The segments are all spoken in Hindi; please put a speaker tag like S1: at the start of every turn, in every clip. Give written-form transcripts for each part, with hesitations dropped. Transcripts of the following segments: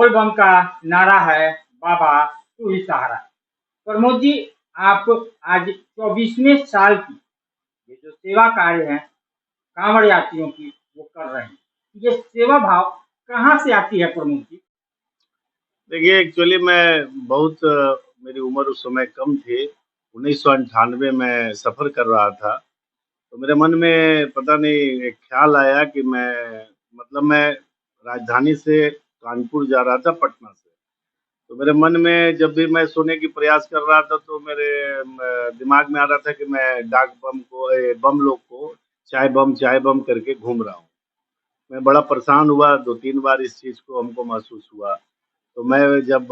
S1: बोल बम का नारा है, बाबा तू ही सहारा। प्रमोद जी, आप आज 24वें साल की ये जो सेवा कार्य है कांवड़ यात्रियों की वो कर रहे हैं। ये सेवा भाव कहाँ से आती है प्रमोद जी?
S2: देखिए, एक्चुअली मैं बहुत मेरी उम्र उस समय कम थी। 1998 में सफ़र कर रहा था। तो मेरे मन में पता नहीं एक ख़्याल आया कि मैं राजधानी से कानपुर जा रहा था पटना से। तो मेरे मन में जब भी मैं सोने की प्रयास कर रहा था तो मेरे दिमाग में आ रहा था कि मैं डाक बम को बम लोग को चाय बम करके घूम रहा हूँ। मैं बड़ा परेशान हुआ, 2-3 बार इस चीज़ को हमको महसूस हुआ। तो मैं जब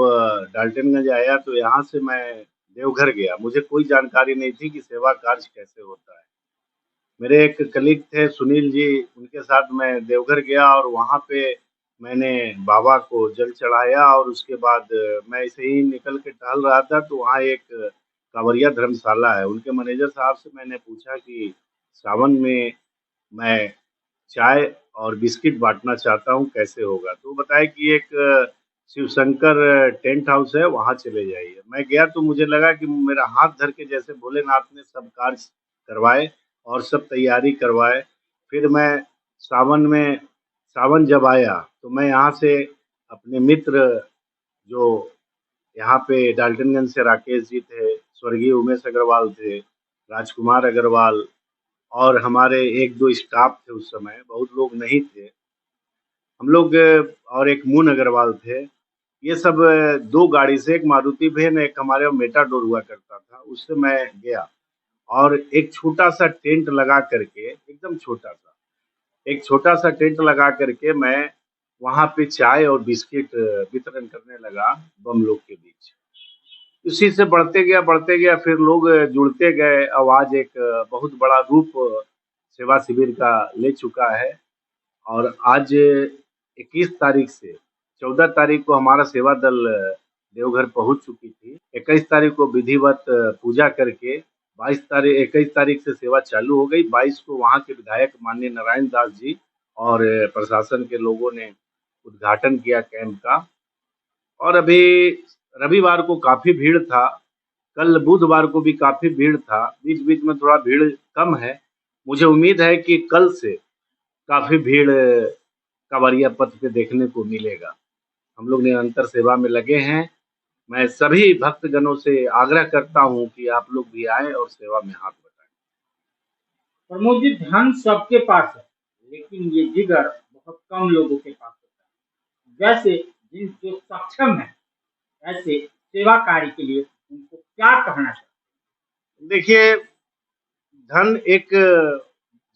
S2: डाल्टनगंज आया तो यहाँ से मैं देवघर गया। मुझे कोई जानकारी नहीं थी कि सेवा कार्य कैसे होता है। मेरे एक कलीग थे सुनील जी, उनके साथ मैं देवघर गया और वहाँ पे मैंने बाबा को जल चढ़ाया और उसके बाद मैं ऐसे ही निकल के टहल रहा था तो वहाँ एक कांवरिया धर्मशाला है। उनके मैनेजर साहब से मैंने पूछा कि सावन में मैं चाय और बिस्किट बाँटना चाहता हूँ, कैसे होगा? तो वो बताया कि एक शिव शंकर टेंट हाउस है, वहाँ चले जाइए। मैं गया तो मुझे लगा कि मेरा हाथ धर के जैसे भोलेनाथ ने सब कार्य करवाए और सब तैयारी करवाए। फिर मैं सावन में सावन जब आया, तो मैं यहाँ से अपने मित्र जो यहाँ पे डाल्टनगंज से राकेश जी थे, स्वर्गीय उमेश अग्रवाल थे, राजकुमार अग्रवाल और हमारे 1-2 स्टाफ थे उस समय, बहुत लोग नहीं थे। हम लोग और एक मून अग्रवाल थे। ये सब 2 गाड़ी से, एक मारुति वैन, एक हमारे यहाँ मेटाडोर हुआ करता था, उससे मैं गया और एक छोटा-सा टेंट लगा करके, एकदम छोटा-सा, एक छोटा-सा टेंट लगा करके मैं वहाँ पे चाय और बिस्किट वितरण करने लगा बम लोग के बीच। उसी से बढ़ते गया, फिर लोग जुड़ते गए। अब आज एक बहुत बड़ा रूप सेवा शिविर का ले चुका है और आज 21 तारीख से 14 तारीख को हमारा सेवा दल देवघर पहुंच चुकी थी। 21 तारीख को विधिवत पूजा करके 21 तारीख से सेवा चालू हो गई। 22 को वहाँ के विधायक माननीय नारायण दास जी और प्रशासन के लोगों ने उद्घाटन किया कैंप का। और अभी रविवार को काफ़ी भीड़ था, कल बुधवार को भी काफ़ी भीड़ था, बीच-बीच में थोड़ा भीड़ कम है। मुझे उम्मीद है कि कल से काफ़ी भीड़ कांवरिया पथ पे देखने को मिलेगा। हम लोग निरंतर सेवा में लगे हैं। मैं सभी भक्तगणों से आग्रह करता हूँ कि आप लोग भी आएँ और सेवा में हाथ बटाएँ।
S1: प्रमोद जी, धन सबके पास है, लेकिन ये जिगर बहुत कम लोगों के पास होता है। वैसे जिन जो सक्षम है ऐसे सेवा कार्य के लिए उनको क्या कहना चाहिए?
S2: देखिए, धन एक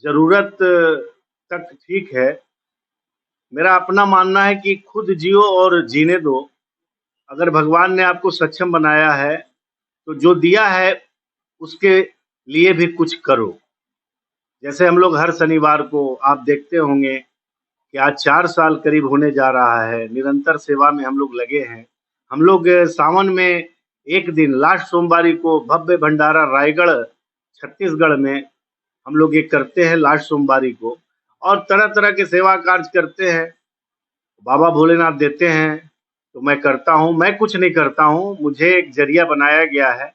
S2: ज़रूरत तक ठीक है। मेरा अपना मानना है कि खुद जियो और जीने दो। अगर भगवान ने आपको सक्षम बनाया है, तो जो दिया है उसके लिए भी कुछ करो। जैसे हम लोग हर शनिवार को आप देखते होंगे कि आज 4 साल करीब होने जा रहा है, निरंतर सेवा में हम लोग लगे हैं। हम लोग सावन में एक दिन लास्ट सोमवारी को भव्य भंडारा रायगढ़, छत्तीसगढ़ में हम लोग ये करते हैं लास्ट सोमवारी को और तरह-तरह के सेवा कार्य करते हैं। बाबा भोलेनाथ देते हैं, तो मैं करता हूँ। मैं कुछ नहीं करता हूँ, मुझे एक ज़रिया बनाया गया है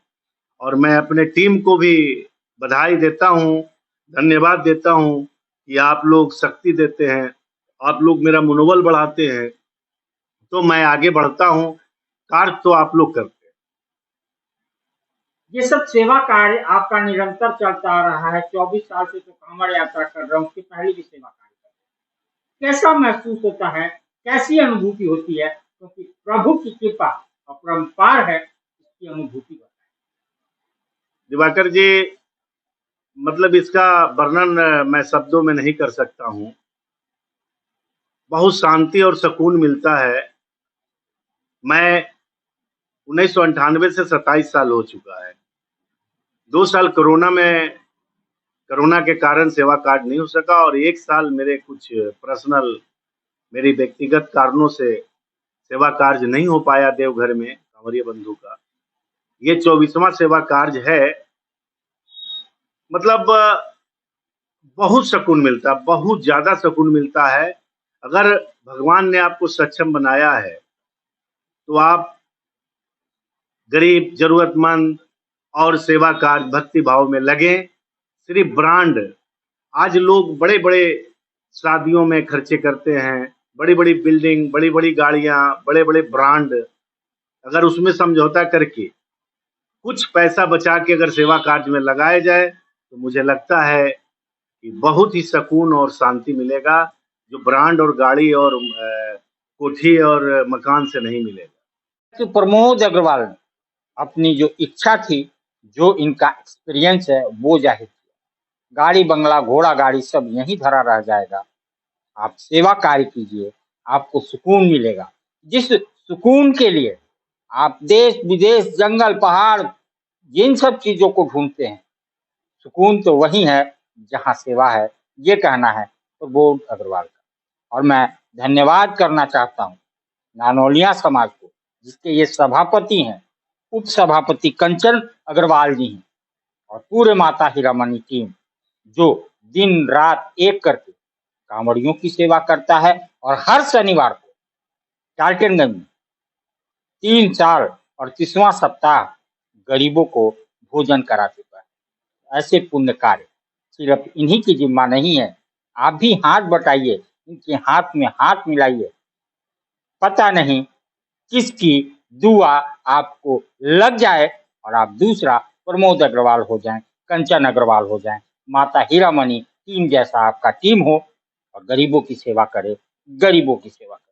S2: और मैं अपने टीम को भी बधाई देता हूँ, धन्यवाद देता हूँ कि आप लोग शक्ति देते हैं, आप लोग मेरा मनोबल बढ़ाते हैं, तो मैं आगे बढ़ता हूँ। कार्य तो आप लोग करते हैं।
S1: ये सब सेवा कार्य आपका निरंतर चलता आ रहा है। 24 साल से तो कांवड़ यात्रा कर रहा हूँ, उसके पहले भी सेवा कार्य कर रहा हूँ। कैसा महसूस होता है, कैसी अनुभूति होती है? क्योंकि प्रभु की कृपा अपरंपार है, इसकी अनुभूति बताएं।
S2: दिवाकर जी, मतलब इसका वर्णन मैं शब्दों में नहीं कर सकता हूँ। बहुत शांति और सुकून मिलता है। मैं 1998 से 27 साल हो चुका है। 2 साल कोरोना के कारण सेवा कार्य नहीं हो सका और 1 साल मेरे कुछ पर्सनल मेरी व्यक्तिगत कारणों से सेवा कार्य नहीं हो पाया देवघर में कांवरिया बंधु का। ये 24वां सेवा कार्य है। मतलब बहुत सुकून मिलता है, बहुत ज़्यादा सुकून मिलता है। अगर भगवान ने आपको सक्षम बनाया है, तो आप गरीब, जरूरतमंद और सेवा कार्य भक्ति भाव में लगे। सिर्फ ब्रांड, आज लोग बड़े बड़े शादियों में खर्चे करते हैं, बड़ी बड़ी बिल्डिंग, बड़ी बड़ी गाड़ियां, बड़े बड़े ब्रांड, अगर उसमें समझौता करके कुछ पैसा बचा के अगर सेवा कार्य में लगाया जाए तो मुझे लगता है कि बहुत ही सुकून और शांति मिलेगा, जो ब्रांड और गाड़ी और कोठी और मकान से नहीं मिलेगा।
S1: तो प्रमोद अग्रवाल ने अपनी जो इच्छा थी, जो इनका एक्सपीरियंस है, वो जाहिर किया। गाड़ी बंगला घोड़ा गाड़ी सब यहीं धरा रह जाएगा। आप सेवा कार्य कीजिए, आपको सुकून मिलेगा। जिस सुकून के लिए आप देश विदेश जंगल पहाड़ जिन सब चीजों को ढूंढते हैं, सुकून तो वही है जहां सेवा है। ये कहना है प्रमोद अग्रवाल का। और मैं धन्यवाद करना चाहता हूँ नानोलिया समाज को, जिसके ये सभापति हैं, उप सभापति कंचन अग्रवाल जी हैं, और पूरे माता हीरामणि टीम, जो दिन रात एक करके कांवड़ियों की सेवा करता है। और हर शनिवार को डाल्टनगंज में 3 साल और 30वां सप्ताह गरीबों को भोजन करा चुका है। ऐसे पुण्य कार्य सिर्फ इन्हीं की जिम्मा नहीं है, आप भी हाथ बटाइए, इनके हाथ में हाथ मिलाइए। पता नहीं किसकी दुआ आपको लग जाए और आप दूसरा प्रमोद अग्रवाल हो जाएं, कंचन अग्रवाल हो जाएं, माता हीरामणि टीम जैसा आपका टीम हो और गरीबों की सेवा करे, गरीबों की सेवा करे।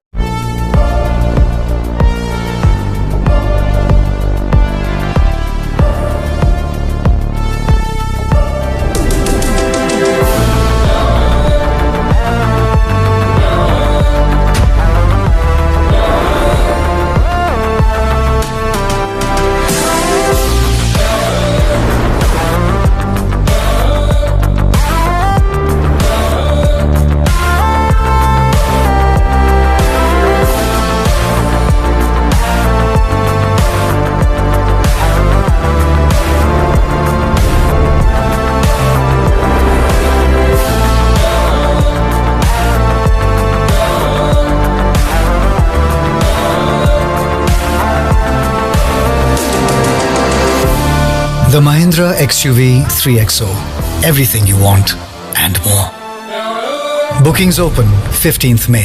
S3: The Mahindra XUV 3XO. Everything you want and more. Bookings open 15th May.